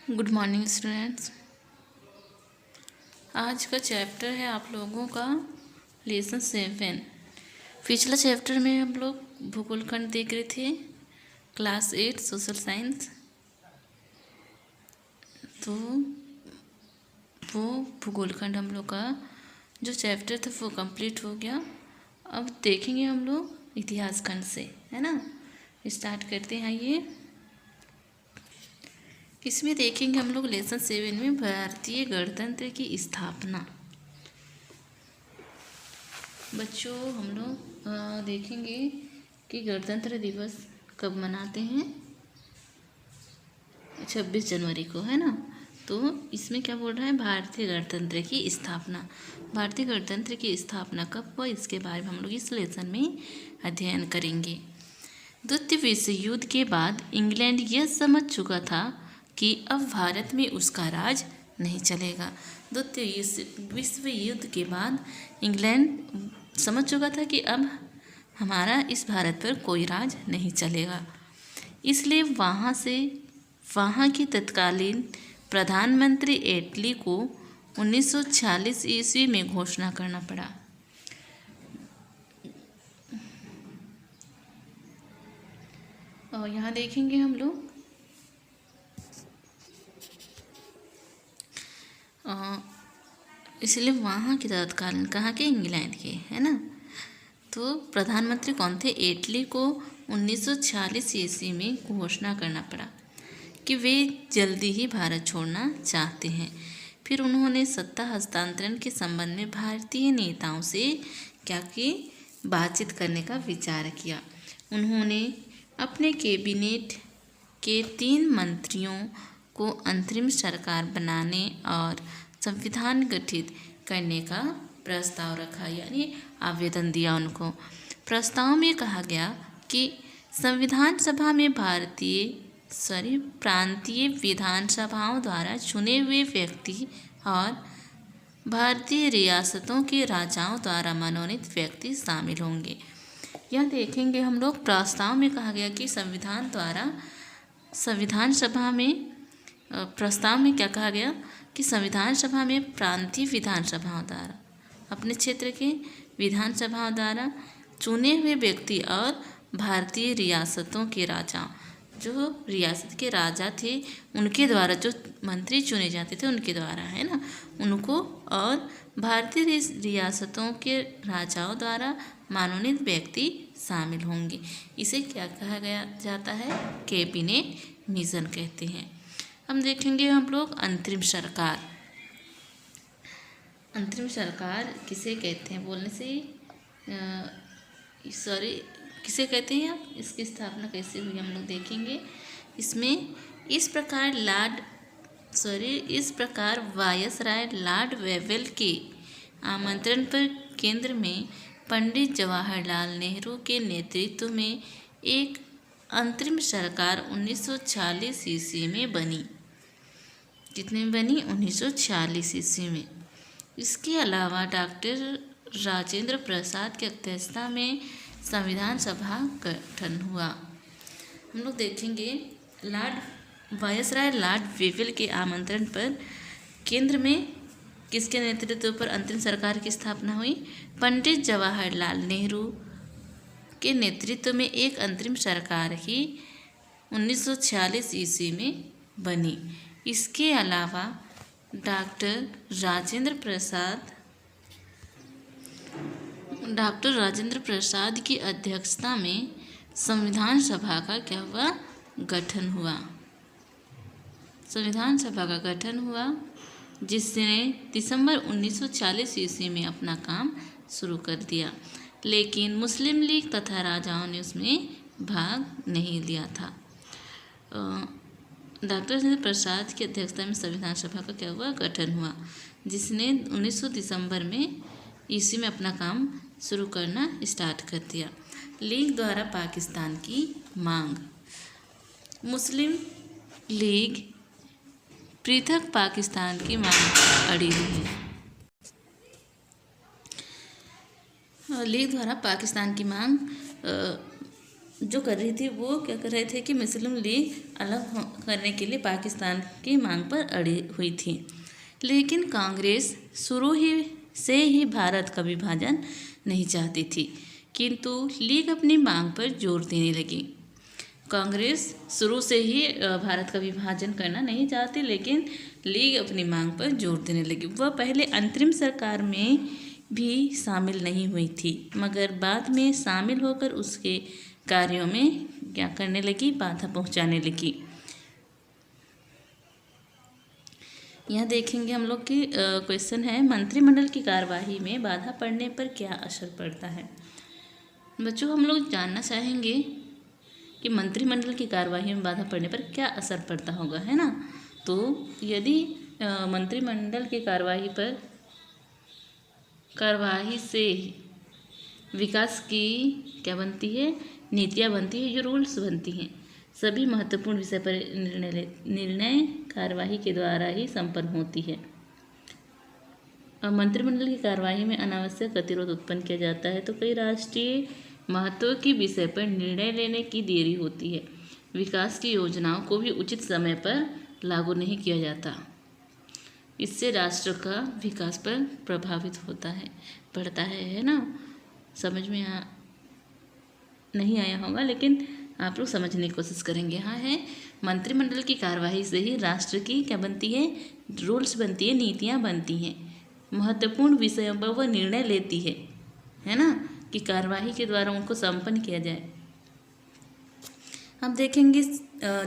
Good morning students. आज का chapter है आप लोगों का लेसन 7। पिछला चैप्टर में हम लोग भूगोल खंड देख रहे थे, क्लास 8 सोशल साइंस। तो वो भूगोल खंड हम लोग का जो चैप्टर था वो कंप्लीट हो गया। अब देखेंगे हम लोग इतिहास खंड से, है ना। स्टार्ट करते हैं। आइए, इसमें देखेंगे हम लोग लेसन 7 में भारतीय गणतंत्र की स्थापना। बच्चों, हम लोग देखेंगे कि गणतंत्र दिवस कब मनाते हैं। 26 जनवरी को, है ना। तो इसमें क्या बोल रहा है, भारतीय गणतंत्र की स्थापना। भारतीय गणतंत्र की स्थापना कब हुआ, इसके बारे में हम लोग इस लेसन में अध्ययन करेंगे। द्वितीय विश्व युद्ध के बाद इंग्लैंड यह समझ चुका था कि अब भारत में उसका राज नहीं चलेगा। द्वितीय विश्व युद्ध के बाद इंग्लैंड समझ चुका था कि अब हमारा इस भारत पर कोई राज नहीं चलेगा। इसलिए वहाँ की तत्कालीन प्रधानमंत्री एटली को 1946 ईस्वी में घोषणा करना पड़ा। और यहाँ देखेंगे हम लोग इसलिए वहाँ के तत्कालीन, कहाँ के, इंग्लैंड के, है ना। तो प्रधानमंत्री कौन थे, एटली को 1946 ईस्वी में घोषणा करना पड़ा कि वे जल्दी ही भारत छोड़ना चाहते हैं। फिर उन्होंने सत्ता हस्तांतरण के संबंध में भारतीय नेताओं से क्या कि बातचीत करने का विचार किया। उन्होंने अपने कैबिनेट के 3 मंत्रियों को अंतरिम सरकार बनाने और संविधान गठित करने का प्रस्ताव रखा, यानी आवेदन दिया उनको। प्रस्ताव में कहा गया कि संविधान सभा में प्रांतीय विधानसभाओं द्वारा चुने हुए व्यक्ति और भारतीय रियासतों के राजाओं द्वारा मनोनीत व्यक्ति शामिल होंगे। यह देखेंगे हम लोग, प्रस्ताव में कहा गया कि संविधान सभा में प्रस्ताव में क्या कहा गया कि संविधान सभा में प्रांतीय विधानसभाओं द्वारा, अपने क्षेत्र के विधानसभाओं द्वारा चुने हुए व्यक्ति और भारतीय रियासतों के राजा, जो रियासत के राजा थे उनके द्वारा, जो मंत्री चुने जाते थे उनके द्वारा, है ना, उनको, और भारतीय रियासतों के राजाओं द्वारा मनोनीत व्यक्ति शामिल होंगे। इसे क्या कहा गया जाता है, कैबिनेट मिशन कहते हैं। हम देखेंगे हम लोग अंतरिम सरकार। अंतरिम सरकार किसे कहते हैं, बोलने से किसे कहते हैं आप, इसकी स्थापना कैसे हुई हम लोग देखेंगे। इसमें इस प्रकार वायसराय लॉर्ड वेवेल के आमंत्रण पर केंद्र में पंडित जवाहरलाल नेहरू के नेतृत्व में एक अंतरिम सरकार 1946 ईस्वी में बनी। कितने में बनी, 1946 ईस्वी में। इसके अलावा डॉक्टर राजेंद्र प्रसाद की अध्यक्षता में संविधान सभा गठन हुआ। हम लोग देखेंगे वायसराय लॉर्ड वेवेल के आमंत्रण पर केंद्र में किसके नेतृत्व पर अंतरिम सरकार की स्थापना हुई, पंडित जवाहरलाल नेहरू के नेतृत्व में एक अंतरिम सरकार ही 1946 ईस्वी में बनी। इसके अलावा डॉक्टर राजेंद्र प्रसाद की अध्यक्षता में संविधान सभा का क्या हुआ, गठन हुआ। संविधान सभा का गठन हुआ, जिसने दिसंबर 1940 ईस्वी में अपना काम शुरू कर दिया। लेकिन मुस्लिम लीग तथा राजाओं ने उसमें भाग नहीं लिया था। डॉक्टर राजेंद्र प्रसाद की अध्यक्षता में संविधान सभा का क्या हुआ, गठन हुआ, जिसने 1900 दिसंबर में ईस्वी में अपना काम शुरू करना स्टार्ट कर दिया। लीग द्वारा पाकिस्तान की मांग। मुस्लिम लीग पृथक पाकिस्तान की मांग अड़ी हुई है। लीग द्वारा पाकिस्तान की मांग जो कर रही थी वो क्या कर रहे थे कि मुस्लिम लीग अलग करने के लिए पाकिस्तान की मांग पर अड़ी हुई थी। लेकिन कांग्रेस शुरू ही से ही भारत का विभाजन नहीं चाहती थी, किंतु लीग अपनी मांग पर जोर देने लगी। कांग्रेस शुरू से ही भारत का विभाजन करना नहीं चाहती, लेकिन लीग अपनी मांग पर जोर देने लगी। वह पहले अंतरिम सरकार में भी शामिल नहीं हुई थी, मगर बाद में शामिल होकर उसके कार्यों में क्या करने लगी, बाधा पहुंचाने लगी। यहाँ देखेंगे हम लोग कि क्वेश्चन है, मंत्रिमंडल की कार्यवाही में बाधा पड़ने पर क्या असर पड़ता है। बच्चों, हम लोग जानना चाहेंगे कि मंत्रिमंडल की कार्यवाही में बाधा पड़ने पर क्या असर पड़ता होगा, है ना। तो यदि मंत्रिमंडल की कार्यवाही से विकास की क्या बनती है, नीतियाँ बनती है, जो रूल्स बनती हैं, सभी महत्वपूर्ण विषय पर निर्णय कार्यवाही के द्वारा ही संपन्न होती है। मंत्रिमंडल की कार्यवाही में अनावश्यक गतिरोध उत्पन्न किया जाता है, तो कई राष्ट्रीय महत्व के विषय पर निर्णय लेने की देरी होती है। विकास की योजनाओं को भी उचित समय पर लागू नहीं किया जाता। इससे राष्ट्र का विकास पर प्रभावित पड़ता है ना। समझ में नहीं आया होगा, लेकिन आप लोग समझने की कोशिश करेंगे। यहाँ है, मंत्रिमंडल की कार्यवाही से ही राष्ट्र की क्या बनती है, रूल्स बनती है, नीतियाँ बनती हैं। महत्वपूर्ण विषयों पर वह निर्णय लेती है ना, कि कार्यवाही के द्वारा उनको संपन्न किया जाए। अब देखेंगे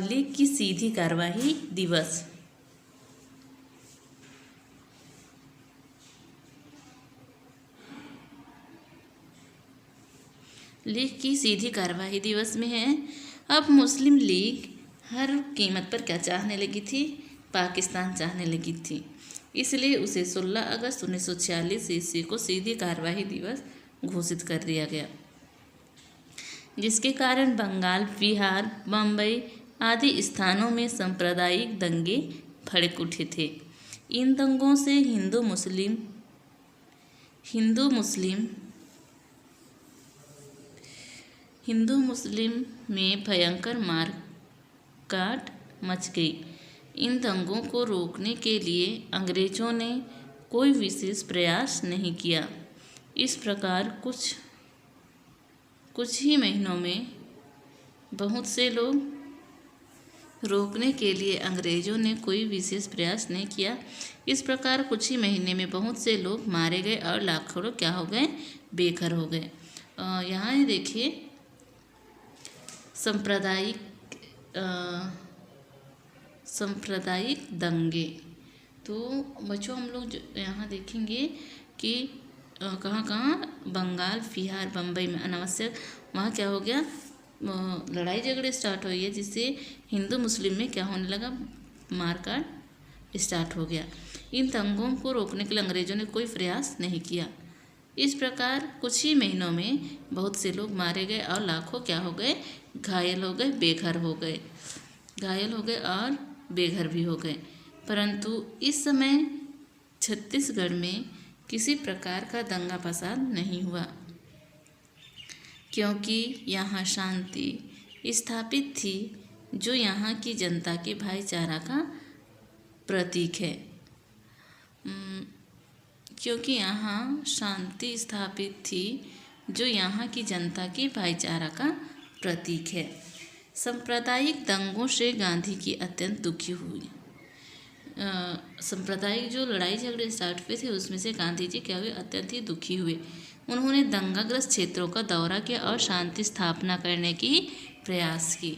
लीग की सीधी कार्यवाही दिवस। लीग की सीधी कार्यवाही दिवस में है, अब मुस्लिम लीग हर कीमत पर क्या चाहने लगी थी, पाकिस्तान चाहने लगी थी। इसलिए उसे 16 अगस्त 1946 ईस्वी को सीधी कार्यवाही दिवस घोषित कर दिया गया, जिसके कारण बंगाल, बिहार, बम्बई आदि स्थानों में सांप्रदायिक दंगे भड़क उठे थे। इन दंगों से हिंदू मुस्लिम में भयंकर मारकाट मच गई। इन दंगों को रोकने के लिए अंग्रेजों ने कोई विशेष प्रयास नहीं किया। इस प्रकार कुछ ही महीनों में बहुत से लोग रोकने के लिए अंग्रेजों ने कोई विशेष प्रयास नहीं किया। इस प्रकार कुछ ही महीने में बहुत से लोग मारे गए और लाखों लोग क्या हो गए, बेघर हो गए। यहाँ देखिए सांप्रदायिक दंगे। तो बच्चों, हम लोग यहाँ देखेंगे कि कहाँ बंगाल, बिहार, बम्बई में अनावश्यक वहाँ क्या हो गया, लड़ाई झगड़े स्टार्ट हो गए, जिससे हिंदू मुस्लिम में क्या होने लगा, मारकाट स्टार्ट हो गया। इन दंगों को रोकने के लिए अंग्रेजों ने कोई प्रयास नहीं किया। इस प्रकार कुछ ही महीनों में बहुत से लोग मारे गए और लाखों क्या हो गए, घायल हो गए, बेघर हो गए, और बेघर भी हो गए। परंतु इस समय छत्तीसगढ़ में किसी प्रकार का दंगा फसाद नहीं हुआ, क्योंकि यहाँ शांति स्थापित थी, जो यहाँ की जनता के भाईचारा का प्रतीक है। क्योंकि यहाँ शांति स्थापित थी, जो यहाँ की जनता के भाईचारा का प्रतीक है। सांप्रदायिक दंगों से गांधी जी अत्यंत दुखी हुए। सांप्रदायिक जो लड़ाई झगड़े स्टार्ट हुए थे, उसमें से गांधी जी क्या हुए, अत्यंत ही दुखी हुए। उन्होंने दंगाग्रस्त क्षेत्रों का दौरा किया और शांति स्थापना करने की प्रयास की।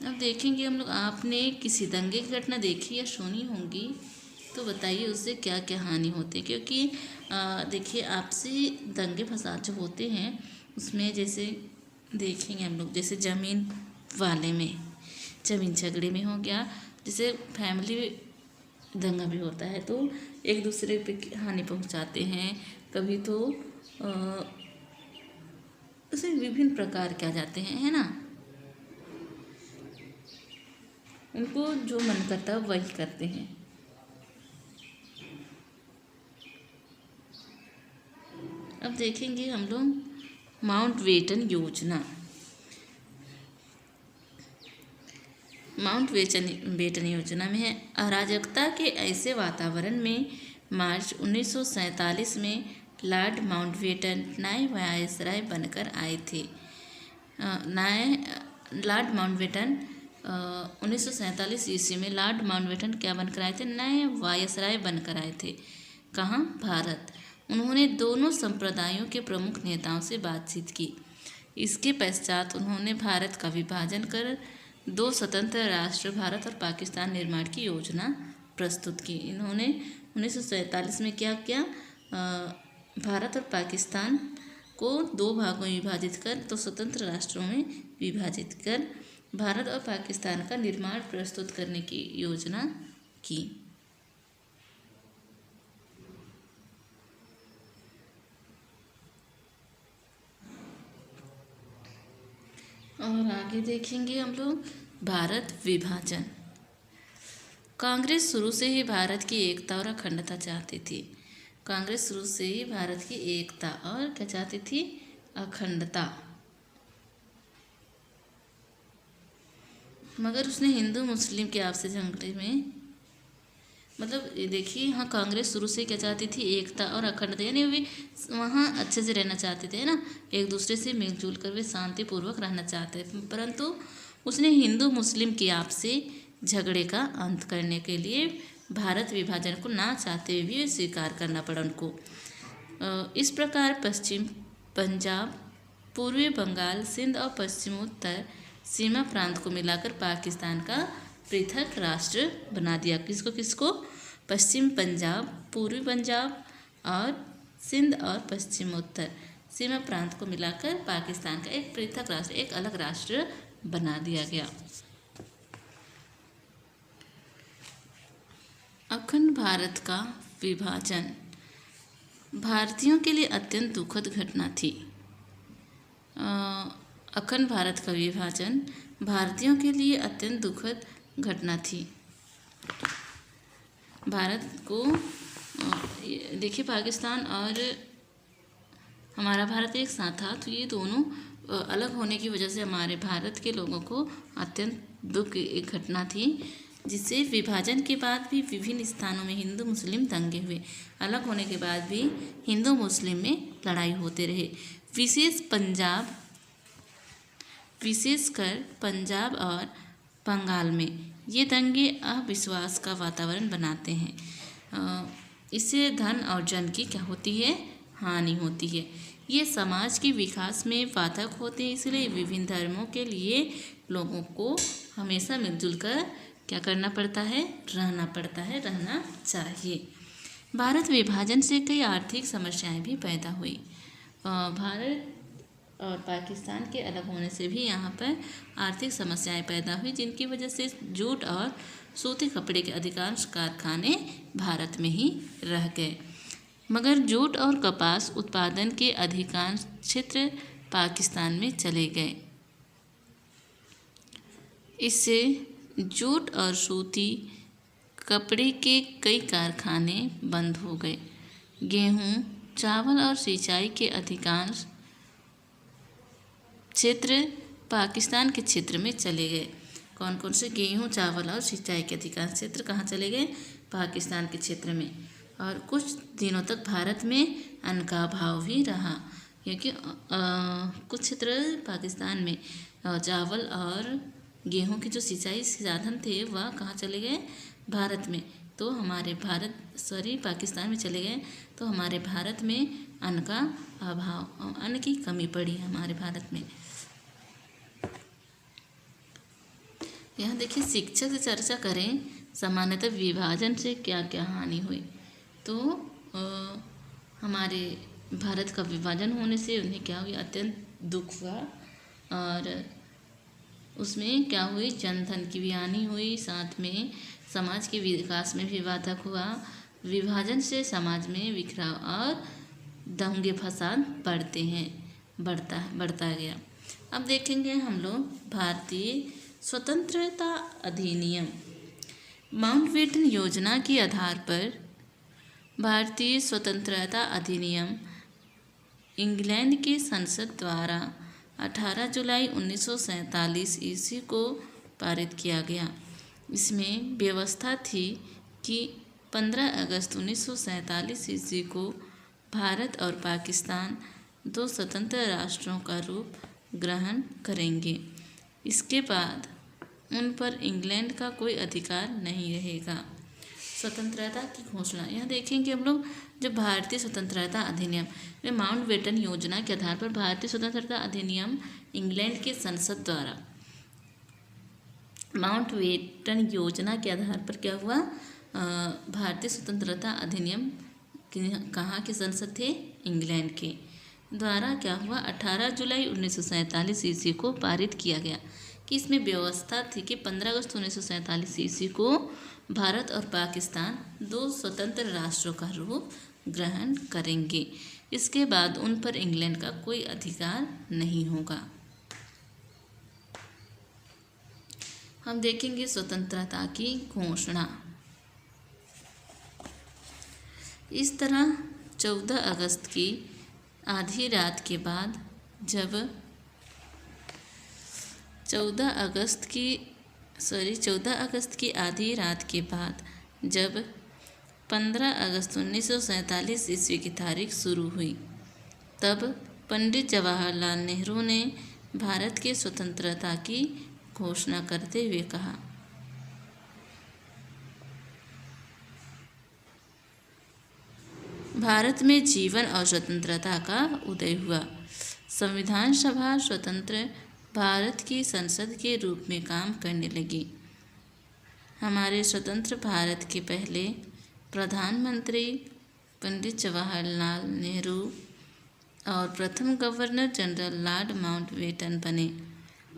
अब देखेंगे हम लोग, आपने किसी दंगे की घटना देखी या सुनी होंगी, तो बताइए उससे क्या क्या हानि होती है। क्योंकि देखिए, आपसी दंगे फसाद जो होते हैं, उसमें जैसे देखेंगे हम लोग, जैसे ज़मीन झगड़े में हो गया, जैसे फैमिली दंगा भी होता है, तो एक दूसरे पे हानि पहुंचाते हैं। कभी तो उसे विभिन्न प्रकार के आ जाते हैं, है ना। उनको जो मन करता है वही करते हैं। अब देखेंगे हम लोग माउंटबेटन योजना। माउंटबेटन योजना में है। अराजकता के ऐसे वातावरण में मार्च 1947 में लॉर्ड माउंटबेटन नए वायसराय बनकर आए थे। लॉर्ड माउंटबेटन 1947 ईस्वी में लॉर्ड माउंटबेटन क्या बनकर आए थे? नए वायसराय बनकर आए थे। कहाँ? भारत। उन्होंने दोनों संप्रदायों के प्रमुख नेताओं से बातचीत की। इसके पश्चात उन्होंने भारत का विभाजन कर दो स्वतंत्र राष्ट्र भारत और पाकिस्तान निर्माण की योजना प्रस्तुत की। इन्होंने 1947 में क्या किया? भारत और पाकिस्तान को दो भागों में विभाजित कर, दो स्वतंत्र राष्ट्रों में विभाजित कर भारत और पाकिस्तान का निर्माण प्रस्तुत करने की योजना की। और आगे देखेंगे हम लोग भारत विभाजन। कांग्रेस शुरू से ही भारत की एकता और अखंडता चाहती थी। कांग्रेस शुरू से ही भारत की एकता और क्या चाहती थी? अखंडता। मगर उसने हिंदू मुस्लिम के आपसी झगड़े में, मतलब देखिए यहाँ कांग्रेस शुरू से क्या चाहती थी? एकता और अखंडता, यानी वे वहाँ अच्छे से रहना चाहते थे ना, एक दूसरे से मिलजुल कर वे शांतिपूर्वक रहना चाहते थे। परंतु उसने हिंदू मुस्लिम के आपसी झगड़े का अंत करने के लिए भारत विभाजन को ना चाहते हुए भी स्वीकार करना पड़ा उनको। इस प्रकार पश्चिम पंजाब, पूर्वी बंगाल, सिंध और पश्चिमोत्तर सीमा प्रांत को मिलाकर पाकिस्तान का पृथक राष्ट्र बना दिया। किसको किसको? पश्चिम पंजाब, पूर्वी पंजाब और सिंध और पश्चिमोत्तर सीमा प्रांत को मिलाकर पाकिस्तान का एक पृथक राष्ट्र, एक अलग राष्ट्र बना दिया गया। अखंड भारत का विभाजन भारतीयों के लिए अत्यंत दुखद घटना थी। अखंड भारत का विभाजन भारतीयों के लिए अत्यंत दुखद घटना थी। भारत को देखिए, पाकिस्तान और हमारा भारत एक साथ था, तो ये दोनों अलग होने की वजह से हमारे भारत के लोगों को अत्यंत दुख की एक घटना थी, जिससे विभाजन के बाद भी विभिन्न स्थानों में हिंदू मुस्लिम दंगे हुए। अलग होने के बाद भी हिंदू मुस्लिम में लड़ाई होते रहे। विशेषकर पंजाब और बंगाल में ये दंगे अविश्वास का वातावरण बनाते हैं। इससे धन और जन की क्या होती है? हानि होती है। ये समाज के विकास में बाधक होते हैं। इसलिए विभिन्न धर्मों के लिए लोगों को हमेशा मिलजुल कर क्या करना पड़ता है? रहना पड़ता है, रहना चाहिए। भारत विभाजन से कई आर्थिक समस्याएं भी पैदा हुई। भारत और पाकिस्तान के अलग होने से भी यहाँ पर आर्थिक समस्याएं पैदा हुई, जिनकी वजह से जूट और सूती कपड़े के अधिकांश कारखाने भारत में ही रह गए। मगर जूट और कपास उत्पादन के अधिकांश क्षेत्र पाकिस्तान में चले गए। इससे जूट और सूती कपड़े के कई कारखाने बंद हो गए। गेहूं, चावल और सिंचाई के अधिकांश क्षेत्र पाकिस्तान के क्षेत्र में चले गए। कौन कौन से? गेहूं, चावल और सिंचाई के अधिकांश क्षेत्र कहाँ चले गए? पाकिस्तान के क्षेत्र में। और कुछ दिनों तक भारत में अन्न का अभाव भी रहा, क्योंकि कुछ क्षेत्र पाकिस्तान में चावल और गेहूं के जो सिंचाई साधन थे वह कहाँ चले गए? भारत में। तो हमारे पाकिस्तान में चले गए, तो हमारे भारत में अन्न का अभाव, अन्न की कमी पड़ी हमारे भारत में। यहाँ देखिए, शिक्षा से चर्चा करें, सामान्यतः विभाजन से क्या क्या हानि हुई। तो हमारे भारत का विभाजन होने से उन्हें क्या हुई? अत्यंत दुख हुआ, और उसमें क्या हुई? जनधन की भी हानि हुई, साथ में समाज के विकास में भी बाधक हुआ। विभाजन से समाज में बिखराव और दंगे फसाद बढ़ता गया। अब देखेंगे हम लोग भारतीय स्वतंत्रता अधिनियम। माउंटबेटन योजना के आधार पर भारतीय स्वतंत्रता अधिनियम इंग्लैंड के संसद द्वारा 18 जुलाई 1947 ईस्वी को पारित किया गया। इसमें व्यवस्था थी कि 15 अगस्त 1947 ईस्वी को भारत और पाकिस्तान 2 स्वतंत्र राष्ट्रों का रूप ग्रहण करेंगे। इसके बाद उन पर इंग्लैंड का कोई अधिकार नहीं रहेगा। स्वतंत्रता की घोषणा, यहाँ देखेंगे हम लोग जो भारतीय स्वतंत्रता अधिनियम में माउंटबेटन योजना के आधार पर भारतीय स्वतंत्रता अधिनियम इंग्लैंड के संसद द्वारा माउंटबेटन योजना के आधार पर क्या हुआ, भारतीय स्वतंत्रता अधिनियम कहाँ के संसद थे, इंग्लैंड के द्वारा क्या हुआ 18 जुलाई 1947 ईस्वी को पारित किया गया कि इसमें व्यवस्था थी कि 15 अगस्त 1947 ईस्वी को भारत और पाकिस्तान 2 स्वतंत्र राष्ट्रों का रूप ग्रहण करेंगे। इसके बाद उन पर इंग्लैंड का कोई अधिकार नहीं होगा। हम देखेंगे स्वतंत्रता की घोषणा। इस तरह 14 अगस्त की आधी रात के बाद जब 14 अगस्त की आधी रात के बाद जब 15 अगस्त 1947 ईस्वी की तारीख शुरू हुई, तब पंडित जवाहरलाल नेहरू ने भारत के स्वतंत्रता की घोषणा करते हुए कहा, भारत में जीवन और स्वतंत्रता का उदय हुआ। संविधान सभा स्वतंत्र भारत की संसद के रूप में काम करने लगी। हमारे स्वतंत्र भारत के पहले प्रधानमंत्री पंडित जवाहरलाल नेहरू और प्रथम गवर्नर जनरल लॉर्ड माउंटबेटन बने।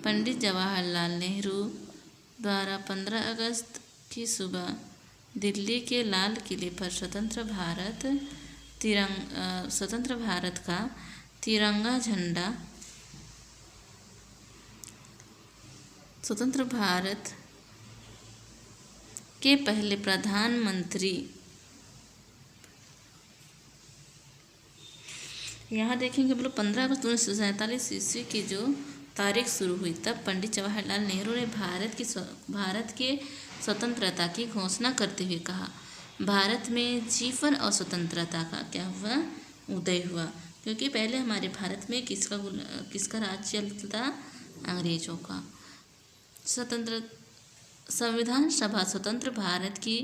पंडित जवाहरलाल नेहरू द्वारा 15 अगस्त की सुबह दिल्ली के लाल किले पर स्वतंत्र भारत का तिरंगा झंडा, स्वतंत्र भारत के पहले प्रधानमंत्री, यहाँ देखेंगे हम लोग 15 अगस्त 1947 ईस्वी की जो तारीख शुरू हुई, तब पंडित जवाहरलाल नेहरू ने भारत के स्वतंत्रता की घोषणा करते हुए कहा, भारत में जीवन और स्वतंत्रता का क्या हुआ, उदय हुआ। क्योंकि पहले हमारे भारत में किसका राज चलता था, अंग्रेजों का। संविधान सभा स्वतंत्र भारत की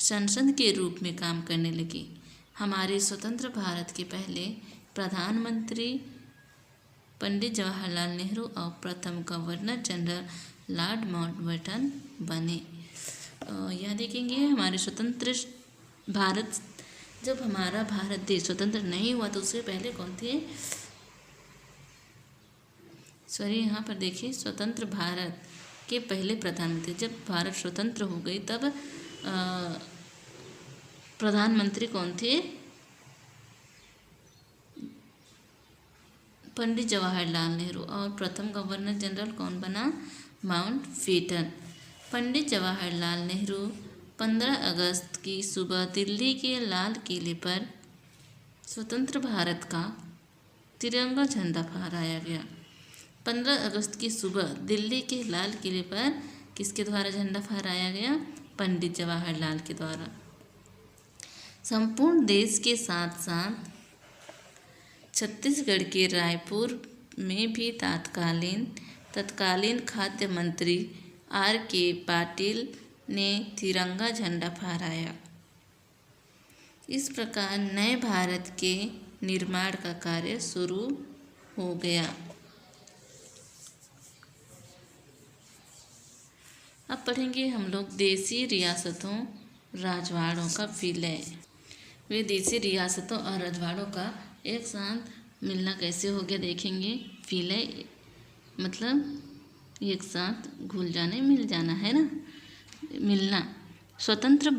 संसद के रूप में काम करने लगी। हमारे स्वतंत्र भारत के पहले प्रधानमंत्री पंडित जवाहरलाल नेहरू और प्रथम गवर्नर जनरल लॉर्ड माउंटबेटन बने। यह देखेंगे हमारे स्वतंत्र भारत, जब हमारा भारत देश स्वतंत्र नहीं हुआ तो उससे पहले कौन थे, यहाँ पर देखिए स्वतंत्र भारत के पहले प्रधानमंत्री, जब भारत स्वतंत्र हो गई तब प्रधानमंत्री कौन थे, पंडित जवाहरलाल नेहरू और प्रथम गवर्नर जनरल कौन बना, माउंटबेटन। पंडित जवाहरलाल नेहरू 15 अगस्त की सुबह दिल्ली के लाल किले पर स्वतंत्र भारत का तिरंगा झंडा फहराया गया। 15 अगस्त की सुबह दिल्ली के लाल किले पर किसके द्वारा झंडा फहराया गया, पंडित जवाहरलाल के द्वारा। संपूर्ण देश के साथ साथ छत्तीसगढ़ के रायपुर में भी तत्कालीन खाद्य मंत्री R.K. पाटिल ने तिरंगा झंडा फहराया। इस प्रकार नए भारत के निर्माण का कार्य शुरू हो गया। अब पढ़ेंगे हम लोग देशी रियासतों राजवाड़ों का विलय। वे देशी रियासतों और राजवाड़ों का एक साथ मिलना कैसे हो गया देखेंगे। विलय मतलब एक साथ घुल जाने, मिल जाना है ना, मिलना। स्वतंत्र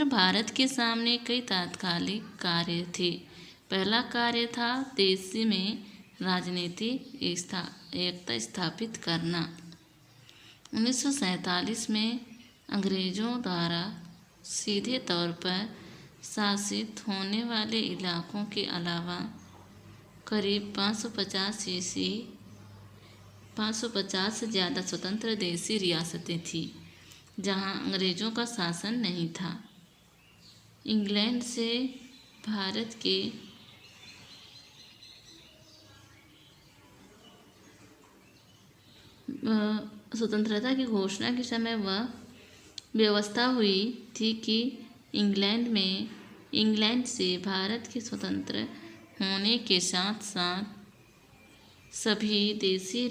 भारत के सामने कई तात्कालिक कार्य थे। पहला कार्य था देश में राजनीतिक एकता स्थापित करना। 1947 में अंग्रेज़ों द्वारा सीधे तौर पर शासित होने वाले इलाकों के अलावा करीब 550 ईसी 550 से ज़्यादा स्वतंत्र देशी रियासतें थीं जहां अंग्रेज़ों का शासन नहीं था। इंग्लैंड से भारत के स्वतंत्रता की घोषणा के समय वह व्यवस्था हुई थी कि इंग्लैंड से भारत के स्वतंत्र होने के साथ साथ सभी देशी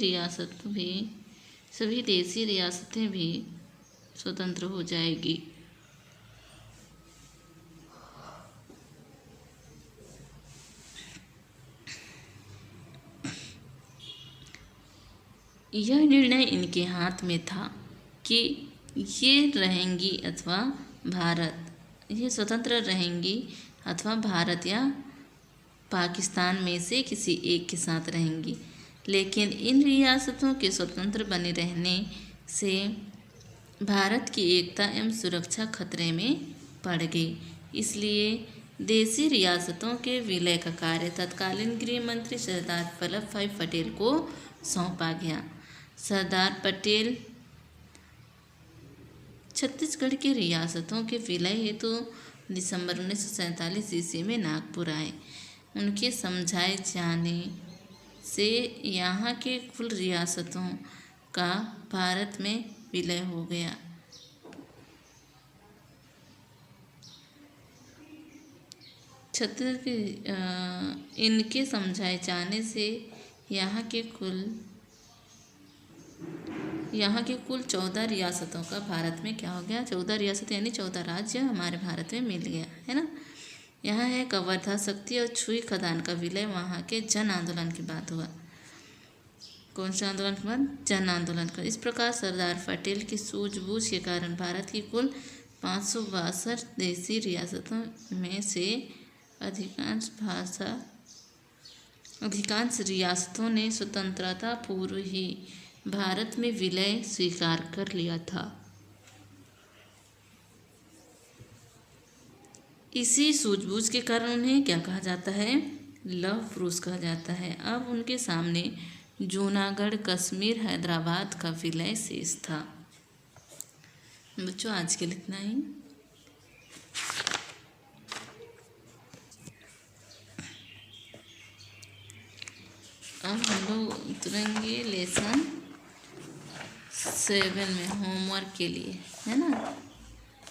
रियासतें भी स्वतंत्र हो जाएगी। यह निर्णय इनके हाथ में था कि ये स्वतंत्र रहेंगी अथवा भारत या पाकिस्तान में से किसी एक के साथ रहेंगी। लेकिन इन रियासतों के स्वतंत्र बने रहने से भारत की एकता एवं सुरक्षा खतरे में पड़ गई। इसलिए देशी रियासतों के विलय का कार्य तत्कालीन गृह मंत्री सरदार वल्लभ भाई पटेल को सौंपा गया। सरदार पटेल छत्तीसगढ़ की रियासतों के विलय हेतु दिसंबर 1947 ईस्वी में नागपुर आए। उनके समझाए जाने से यहाँ के कुल रियासतों का भारत में विलय हो गया। इनके समझाए जाने से यहाँ के कुल 14 रियासतों का भारत में क्या हो गया, 14 रियासत यानी 14 राज्य हमारे भारत में मिल गया है ना। यहाँ है कवर्धा, शक्ति और छुई खदान का विलय वहाँ के जन आंदोलन के बाद हुआ। कौन से आंदोलन के बाद? जन आंदोलन का। इस प्रकार सरदार पटेल की सूझबूझ के कारण भारत की कुल 562 देशी रियासतों में से अधिकांश रियासतों ने स्वतंत्रता पूर्व ही भारत में विलय स्वीकार कर लिया था। इसी सूझबूझ के कारण उन्हें क्या कहा जाता है? लौह पुरुष कहा जाता है। अब उनके सामने जूनागढ़, कश्मीर, हैदराबाद का विलय शेष था। बच्चों आज के लिए इतना ही। अब हम लोग उतरेंगे लेसन 7 में होमवर्क के लिए, है ना।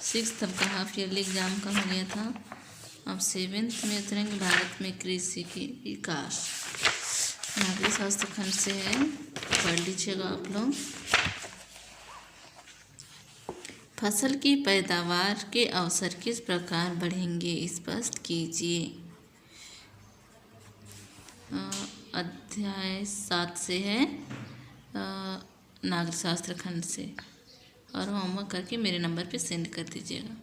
6th का हाफ ईयरली एग्जाम का हो गया था। अब 7th में उतरेंगे भारत में कृषि की विकास। नागरिक शास्त्र खंड से है, पढ़ लीजिएगा आप लोग। फसल की पैदावार के अवसर किस प्रकार बढ़ेंगे, स्पष्ट कीजिए। अध्याय 7 से है, नागरिक शास्त्र खंड से। और होमवर्क करके मेरे नंबर पे सेंड कर दीजिएगा।